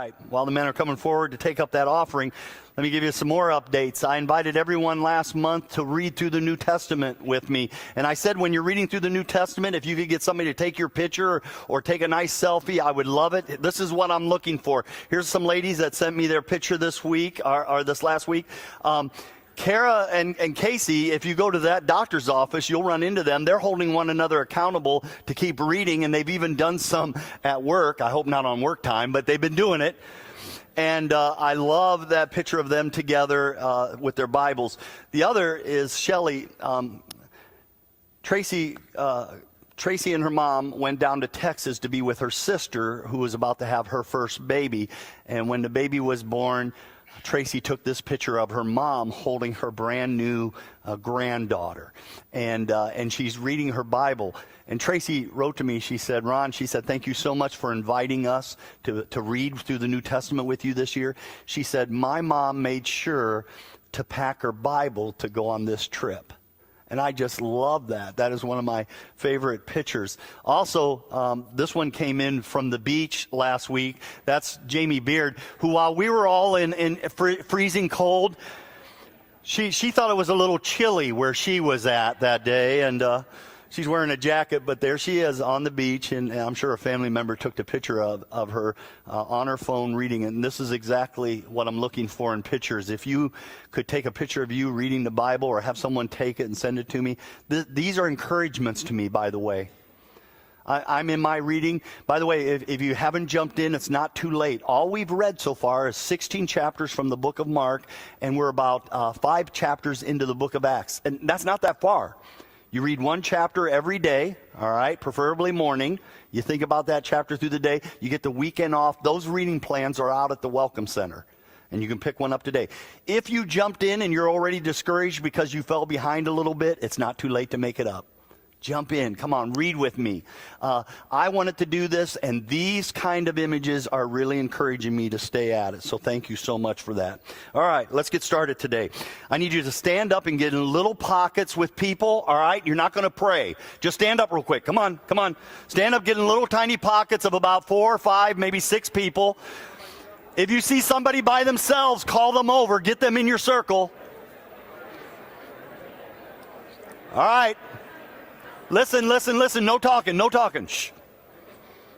right. While the men are coming forward to take up that offering, let me give you some more updates. I invited everyone last month to read through the New Testament with me. And I said when you're reading through the New Testament, if you could get somebody to take your picture or take a nice selfie, I would love it. This is what I'm looking for. Here's some ladies that sent me their picture this week, or this last week. Kara and Casey, if you go to that doctor's office, you'll run into them. They're holding one another accountable to keep reading, and they've even done some at work. I hope not on work time, but they've been doing it. And I love that picture of them together with their Bibles. The other is Shelley. Tracy and her mom went down to Texas to be with her sister, who was about to have her first baby. And when the baby was born, Tracy took this picture of her mom holding her brand new granddaughter, and she's reading her Bible. And Tracy wrote to me, she said, Ron, she said, thank you so much for inviting us to read through the New Testament with you this year. She said, my mom made sure to pack her Bible to go on this trip. And I just love that. That is one of my favorite pictures. Also, this one came in from the beach last week. That's Jamie Beard, who while we were all in freezing cold, she thought it was a little chilly where she was at that day. And she's wearing a jacket, but there she is on the beach. And I'm sure a family member took the picture of her on her phone reading it. And this is exactly what I'm looking for in pictures. If you could take a picture of you reading the Bible or have someone take it and send it to me. These are encouragements to me, by the way. I'm in my reading. By the way, if you haven't jumped in, it's not too late. All we've read so far is 16 chapters from the book of Mark, and we're about 5 chapters into the book of Acts. And that's not that far. You read one chapter every day, all right, preferably morning. You think about that chapter through the day. You get the weekend off. Those reading plans are out at the Welcome Center, and you can pick one up today. If you jumped in and you're already discouraged because you fell behind a little bit, it's not too late to make it up. Jump in. Come on, read with me. I wanted to do this, and these kind of images are really encouraging me to stay at it. So thank you so much for that. All right, let's get started today. I need you to stand up and get in little pockets with people, all right? You're not going to pray. Just stand up real quick. Come on, come on. Stand up, get in little tiny pockets of about 4 or 5, maybe 6 people. If you see somebody by themselves, call them over. Get them in your circle. All right. Listen, listen, listen. No talking, no talking. Shh.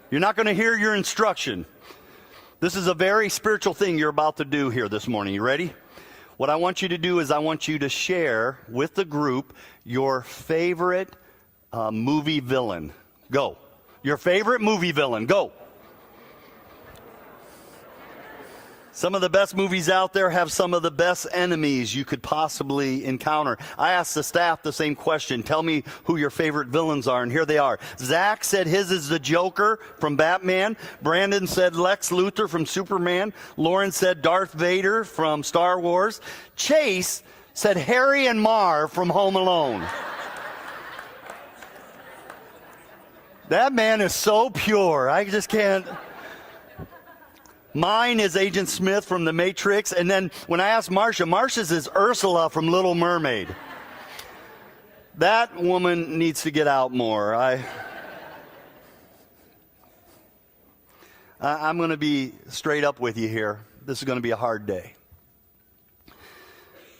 You're not going to hear your instruction. This is a very spiritual thing you're about to do here this morning. You ready? What I want you to do is I want you to share with the group your favorite movie villain. Go. Your favorite movie villain. Go. Some of the best movies out there have some of the best enemies you could possibly encounter. I asked the staff the same question. Tell me who your favorite villains are, and here they are. Zach said his is the Joker from Batman. Brandon said Lex Luthor from Superman. Lauren said Darth Vader from Star Wars. Chase said Harry and Mar from Home Alone. That man is so pure. I just can't... Mine is Agent Smith from The Matrix. And then when I asked Marcia, Marcia's is Ursula from Little Mermaid. That woman needs to get out more. I'm going to be straight up with you here. This is going to be a hard day.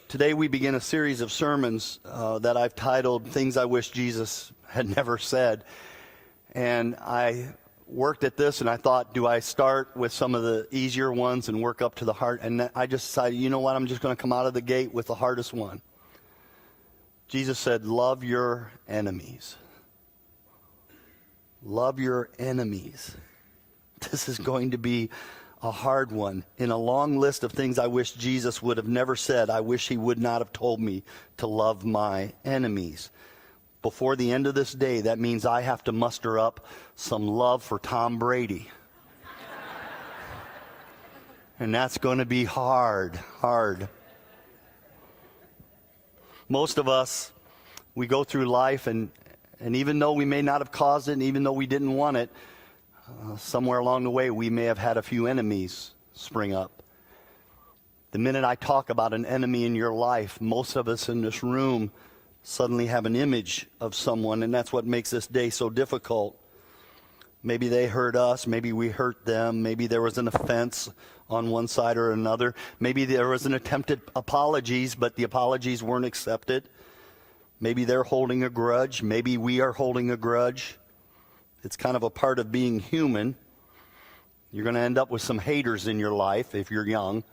Today we begin a series of sermons that I've titled Things I Wish Jesus Had Never Said. And I worked at this and I thought, do I start with some of the easier ones and work up to the heart? And I just decided, you know what, I'm just going to come out of the gate with the hardest one. Jesus said, love your enemies. Love your enemies. This is going to be a hard one. In a long list of things I wish Jesus would have never said, I wish he would not have told me to love my enemies. Before the end of this day, that means I have to muster up some love for Tom Brady. And that's going to be hard. Most of us, we go through life, and even though we may not have caused it, and even though we didn't want it, somewhere along the way, we may have had a few enemies spring up. The minute I talk about an enemy in your life, most of us in this room suddenly have an image of someone, and that's what makes this day so difficult. Maybe they hurt us. Maybe we hurt them. Maybe there was an offense on one side or another. Maybe there was an attempted apologies, but the apologies weren't accepted. Maybe they're holding a grudge. Maybe we are holding a grudge. It's kind of a part of being human. You're going to end up with some haters in your life if you're young.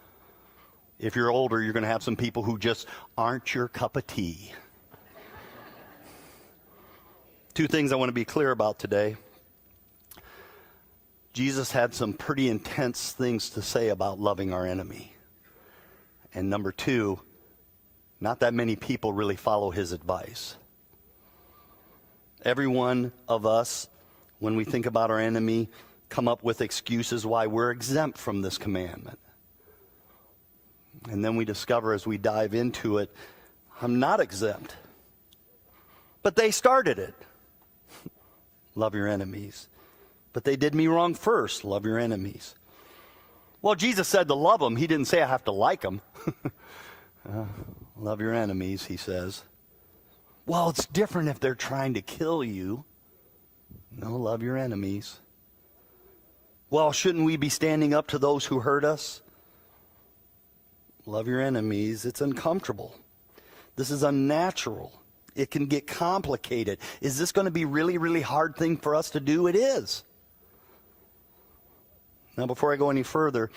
If you're older, you're going to have some people who just aren't your cup of tea. Two things I want to be clear about today. Jesus had some pretty intense things to say about loving our enemy. And number two, not that many people really follow his advice. Every one of us, when we think about our enemy, come up with excuses why we're exempt from this commandment. And then we discover as we dive into it, I'm not exempt. But they started it. Love your enemies. But they did me wrong first. Love your enemies. Well, Jesus said to love them. He didn't say I have to like them. Love your enemies, he says. Well, it's different if they're trying to kill you. No, love your enemies. Well, shouldn't we be standing up to those who hurt us? Love your enemies. It's uncomfortable. This is unnatural. It can get complicated. Is this going to be really, really hard thing for us to do? It is. Now, before I go any further,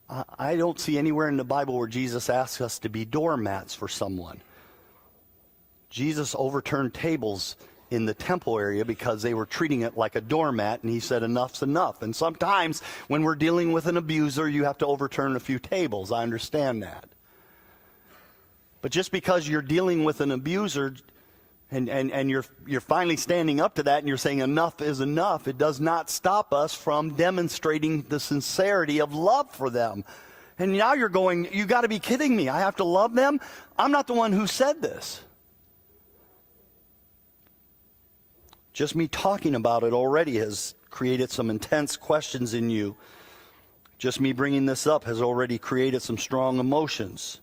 I don't see anywhere in the Bible where Jesus asks us to be doormats for someone. Jesus overturned tables in the temple area because they were treating it like a doormat, and he said enough's enough. And sometimes when we're dealing with an abuser, you have to overturn a few tables. I understand that. But just because you're dealing with an abuser and you're finally standing up to that and you're saying enough is enough, it does not stop us from demonstrating the sincerity of love for them. And now you're going, you got to be kidding me. I have to love them? I'm not the one who said this. Just me talking about it already has created some intense questions in you. Just me bringing this up has already created some strong emotions.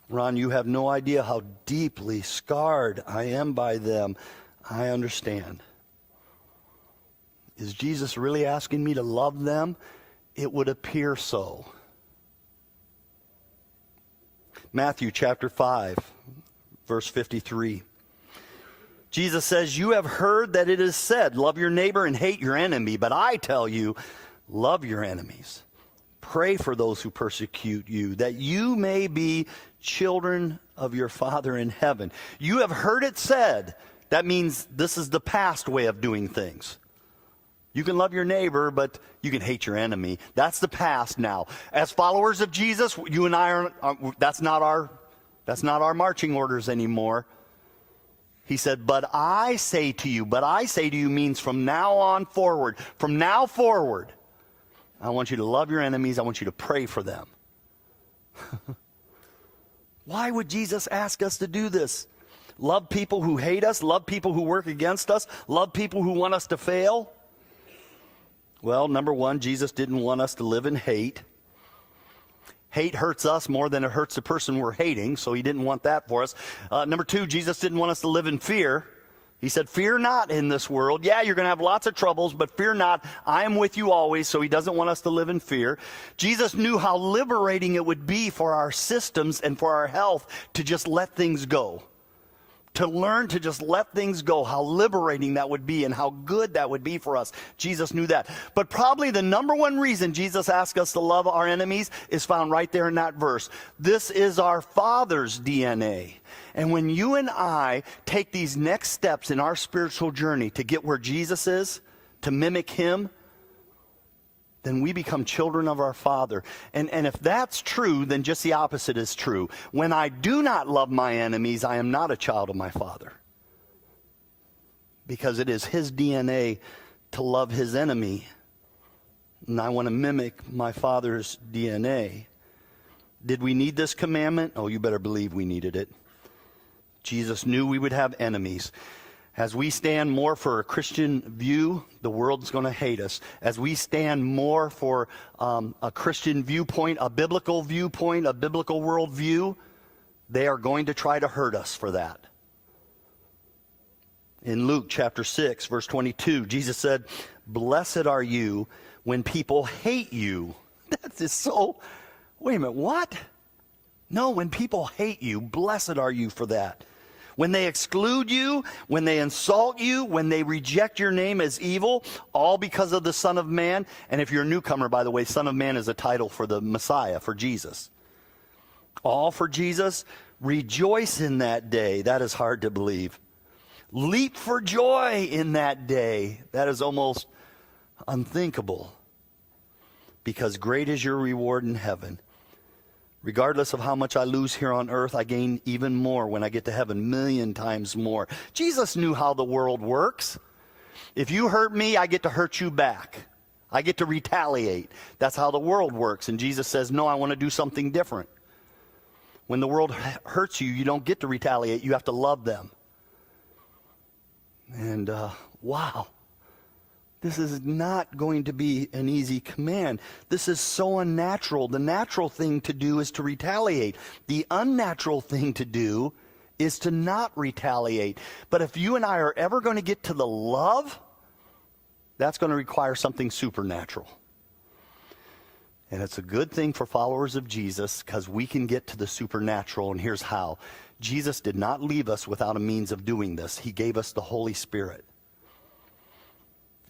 Ron, you have no idea how deeply scarred I am by them. I understand. Is Jesus really asking me to love them? It would appear so. Matthew chapter 5, verse 53. Jesus says, you have heard that it is said, love your neighbor and hate your enemy. But I tell you, love your enemies. Pray for those who persecute you, that you may be children of your Father in heaven. You have heard it said. That means this is the past way of doing things. You can love your neighbor, but you can hate your enemy. That's the past now. As followers of Jesus, you and I that's not our marching orders anymore. He said, but I say to you means from now on forward. From now forward, I want you to love your enemies. I want you to pray for them. Why would Jesus ask us to do this? Love people who hate us, love people who work against us, love people who want us to fail? Well, number one, Jesus didn't want us to live in hate. Hate hurts us more than it hurts the person we're hating, so he didn't want that for us. Number two, Jesus didn't want us to live in fear. He said, fear not in this world. Yeah, you're going to have lots of troubles, but fear not. I am with you always, so he doesn't want us to live in fear. Jesus knew how liberating it would be for our systems and for our health to just let things go. To learn to just let things go, how liberating that would be and how good that would be for us. Jesus knew that. But probably the number one reason Jesus asked us to love our enemies is found right there in that verse. This is our Father's DNA. And when you and I take these next steps in our spiritual journey to get where Jesus is, to mimic him, then we become children of our Father. And if that's true, then just the opposite is true. When I do not love my enemies, I am not a child of my Father. Because it is his DNA to love his enemy. And I want to mimic my Father's DNA. Did we need this commandment? Oh, you better believe we needed it. Jesus knew we would have enemies. As we stand more for a Christian view, the world's going to hate us. As we stand more for a Christian viewpoint, a biblical worldview, they are going to try to hurt us for that. In Luke chapter 6, verse 22, Jesus said, "Blessed are you when people hate you." That is so, wait a minute, what? No, when people hate you, blessed are you for that. When they exclude you, when they insult you, when they reject your name as evil, all because of the Son of Man. And if you're a newcomer, by the way, Son of Man is a title for the Messiah, for Jesus. All for Jesus. Rejoice in that day. That is hard to believe. Leap for joy in that day. That is almost unthinkable. Because great is your reward in heaven. Regardless of how much I lose here on earth, I gain even more when I get to heaven, 1,000,000 times more. Jesus knew how the world works. If you hurt me, I get to hurt you back. I get to retaliate. That's how the world works. And Jesus says, no, I want to do something different. When the world hurts you, you don't get to retaliate. You have to love them. And wow. This is not going to be an easy command. This is so unnatural. The natural thing to do is to retaliate. The unnatural thing to do is to not retaliate. But if you and I are ever going to get to the love, that's going to require something supernatural. And it's a good thing for followers of Jesus because we can get to the supernatural, and here's how. Jesus did not leave us without a means of doing this. He gave us the Holy Spirit.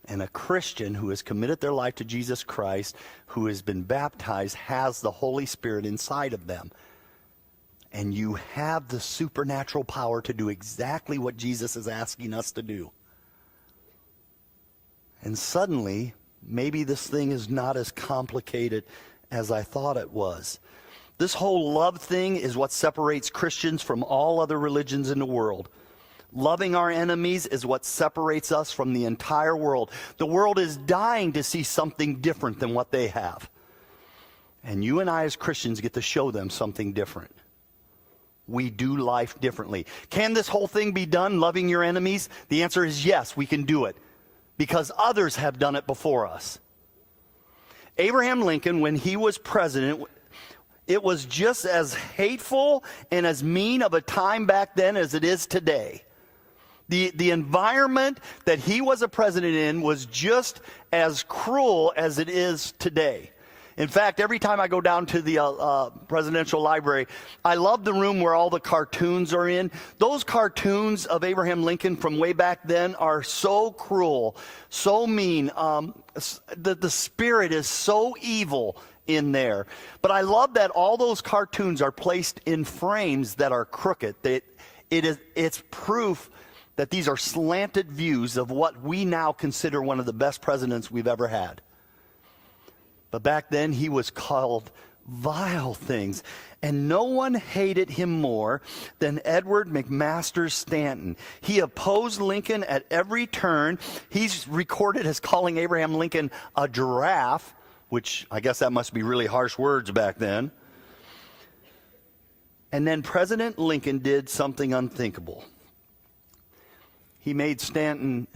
And a Christian who has committed their life to Jesus Christ, who has been baptized, has the Holy Spirit inside of them. And you have the supernatural power to do exactly what Jesus is asking us to do. And suddenly, maybe this thing is not as complicated as I thought it was. This whole love thing is what separates Christians from all other religions in the world. Loving our enemies is what separates us from the entire world. The world is dying to see something different than what they have. And you and I as Christians get to show them something different. We do life differently. Can this whole thing be done, loving your enemies? The answer is yes, we can do it. Because others have done it before us. Abraham Lincoln, when he was president, it was just as hateful and as mean of a time back then as it is today. The environment that he was a president in was just as cruel as it is today. In fact, every time I go down to the presidential library, I love the room where all the cartoons are in. Those cartoons of Abraham Lincoln from way back then are so cruel, so mean. The spirit is so evil in there. But I love that all those cartoons are placed in frames that are crooked. It's proof that these are slanted views of what we now consider one of the best presidents we've ever had. But back then, he was called vile things. And no one hated him more than Edward McMaster Stanton. He opposed Lincoln at every turn. He's recorded as calling Abraham Lincoln a giraffe, which I guess that must be really harsh words back then. And then President Lincoln did something unthinkable. He made Stanton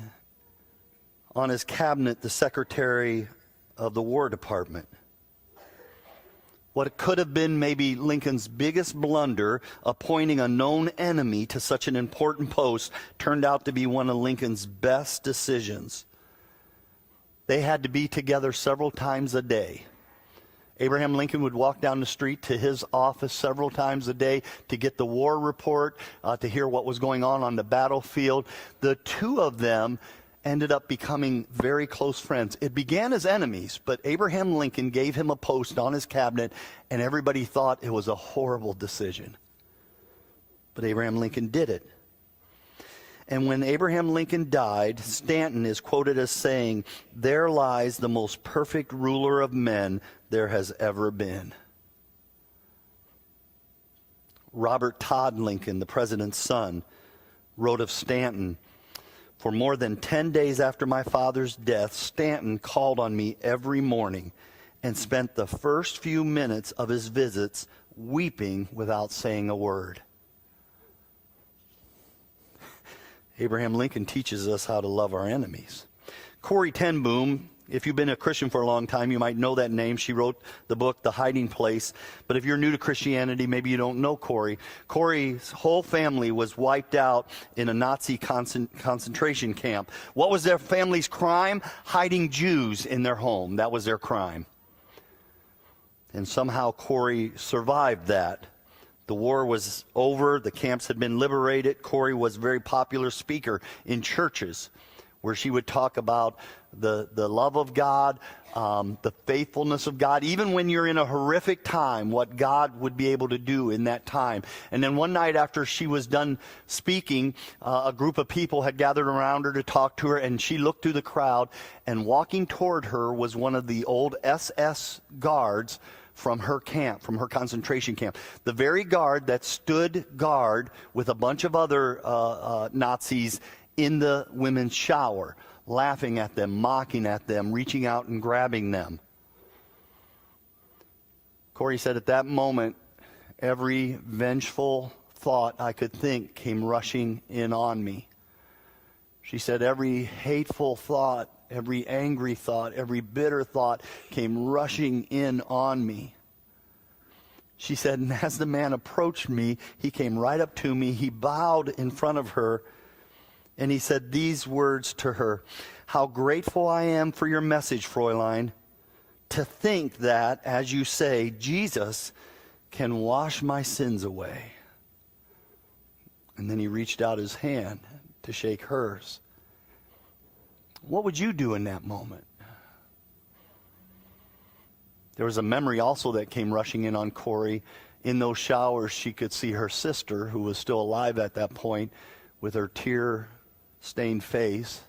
on his cabinet the Secretary of the War Department. What could have been maybe Lincoln's biggest blunder, appointing a known enemy to such an important post, turned out to be one of Lincoln's best decisions. They had to be together several times a day. Abraham Lincoln would walk down the street to his office several times a day to get the war report, to hear what was going on the battlefield. The two of them ended up becoming very close friends. It began as enemies, but Abraham Lincoln gave him a post on his cabinet, and everybody thought it was a horrible decision. But Abraham Lincoln did it. And when Abraham Lincoln died, Stanton is quoted as saying, "There lies the most perfect ruler of men there has ever been." Robert Todd Lincoln, the president's son, wrote of Stanton, "For more than 10 days after my father's death, Stanton called on me every morning and spent the first few minutes of his visits weeping without saying a word." Abraham Lincoln teaches us how to love our enemies. Corrie ten Boom If you've been a Christian for a long time, you might know that name. She wrote the book, The Hiding Place. But if you're new to Christianity, maybe you don't know Corrie. Corrie's whole family was wiped out in a Nazi concentration camp. What was their family's crime? Hiding Jews in their home. That was their crime. And somehow Corrie survived that. The war was over. The camps had been liberated. Corrie was a very popular speaker in churches where she would talk about the love of God, the faithfulness of God, even when you're in a horrific time, what God would be able to do in that time. And then one night after she was done speaking, a group of people had gathered around her to talk to her, and she looked through the crowd, and walking toward her was one of the old SS guards from her camp, from her concentration camp. The very guard that stood guard with a bunch of other Nazis in the women's shower, laughing at them, mocking at them, reaching out and grabbing them. Corrie said, at that moment, every vengeful thought I could think came rushing in on me. She said, every hateful thought, every angry thought, every bitter thought came rushing in on me. She said, and as the man approached me, he came right up to me, he bowed in front of her, and he said these words to her, how grateful I am for your message, Fräulein. To think that, as you say, Jesus can wash my sins away. And then he reached out his hand to shake hers. What would you do in that moment? There was a memory also that came rushing in on Corrie. In those showers, she could see her sister, who was still alive at that point, with her tear-stained face,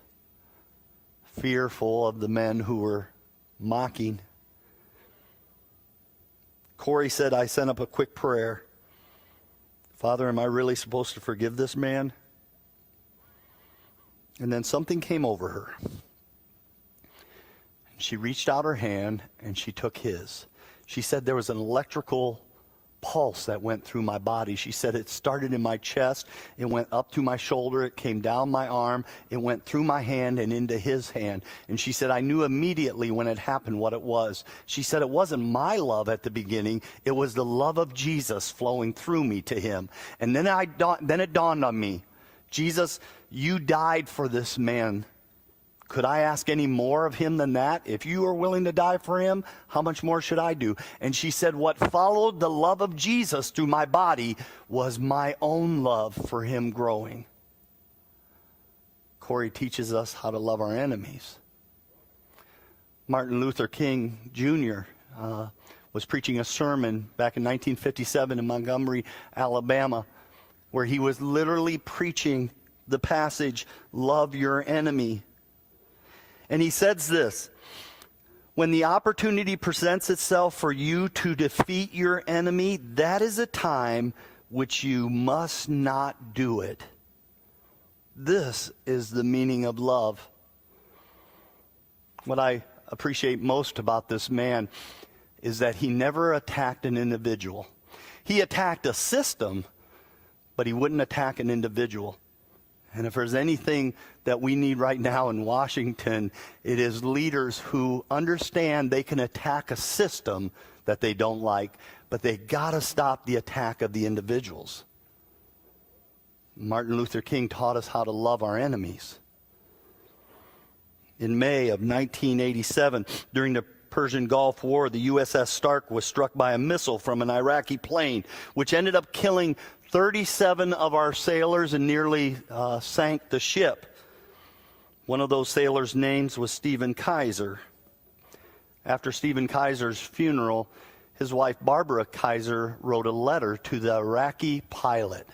fearful of the men who were mocking. Corrie said, I sent up a quick prayer. Father, am I really supposed to forgive this man? And then something came over her. She reached out her hand and she took his. She said there was an electrical pulse that went through my body. She said it started in my chest, it went up to my shoulder, it came down my arm, it went through my hand and into his hand. And she said I knew immediately when it happened what it was. She said it wasn't my love at the beginning, it was the love of Jesus flowing through me to him. And then it dawned on me, Jesus, you died for this man. Could I ask any more of him than that? If you are willing to die for him, how much more should I do? And she said, what followed the love of Jesus through my body was my own love for him growing. Corrie teaches us how to love our enemies. Martin Luther King Jr. Was preaching a sermon back in 1957 in Montgomery, Alabama, where he was literally preaching the passage, love your enemy. And he says this, when the opportunity presents itself for you to defeat your enemy, that is a time which you must not do it. This is the meaning of love. What I appreciate most about this man is that he never attacked an individual. He attacked a system, but he wouldn't attack an individual. And if there's anything that we need right now in Washington, it is leaders who understand they can attack a system that they don't like, but they got to stop the attack of the individuals. Martin Luther King taught us how to love our enemies. In May of 1987, during the Persian Gulf War, the USS Stark was struck by a missile from an Iraqi plane, which ended up killing 37 of our sailors and nearly sank the ship. One of those sailors' names was Stephen Kaiser. After Stephen Kaiser's funeral, his wife Barbara Kaiser wrote a letter to the Iraqi pilot.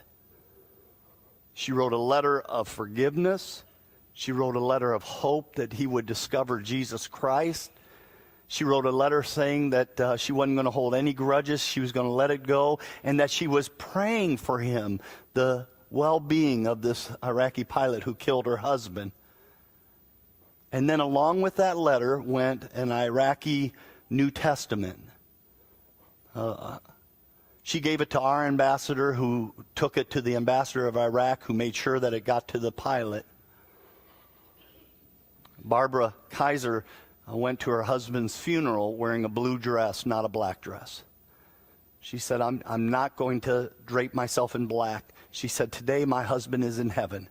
She wrote a letter of forgiveness. She wrote a letter of hope that he would discover Jesus Christ. She wrote a letter saying that she wasn't going to hold any grudges, she was going to let it go, and that she was praying for him, the well-being of this Iraqi pilot who killed her husband. And then along with that letter went an Iraqi New Testament. She gave it to our ambassador, who took it to the ambassador of Iraq, who made sure that it got to the pilot. Barbara Kaiser went to her husband's funeral wearing a blue dress, not a black dress. She said, I'm not going to drape myself in black. She said, today my husband is in heaven.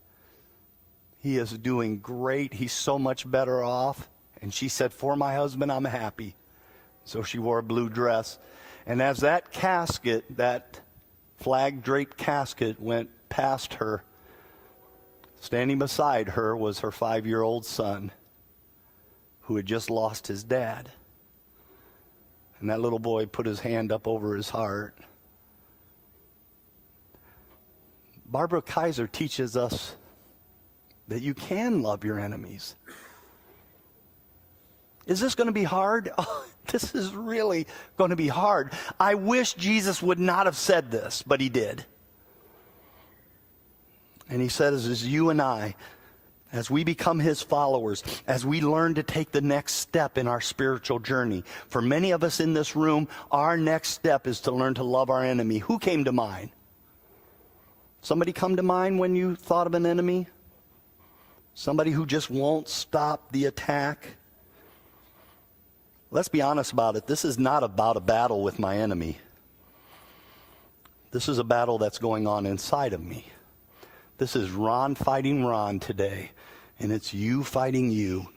He is doing great. He's so much better off. And she said, for my husband, I'm happy. So she wore a blue dress. And as that casket, that flag-draped casket went past her, standing beside her was her 5-year-old son who had just lost his dad. And that little boy put his hand up over his heart. Barbara Kaiser teaches us that you can love your enemies. Is this going to be hard? Oh, this is really going to be hard. I wish Jesus would not have said this, but he did. And he says, as you and I, as we become his followers, as we learn to take the next step in our spiritual journey, for many of us in this room, our next step is to learn to love our enemy. Who came to mind? Somebody come to mind when you thought of an enemy? Somebody who just won't stop the attack? Let's be honest about it. This is not about a battle with my enemy. This is a battle that's going on inside of me. This is Ron fighting Ron today, and it's you fighting you.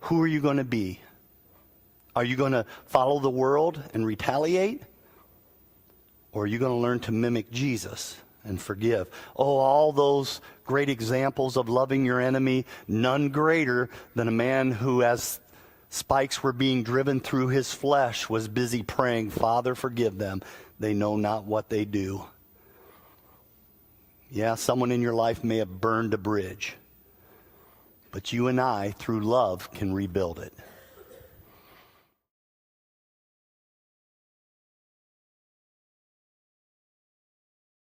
Who are you going to be? Are you going to follow the world and retaliate? Or are you going to learn to mimic Jesus and forgive? Oh, all those great examples of loving your enemy, none greater than a man who, as spikes were being driven through his flesh, was busy praying, Father, forgive them. They know not what they do. Yeah, someone in your life may have burned a bridge, but you and I, through love, can rebuild it.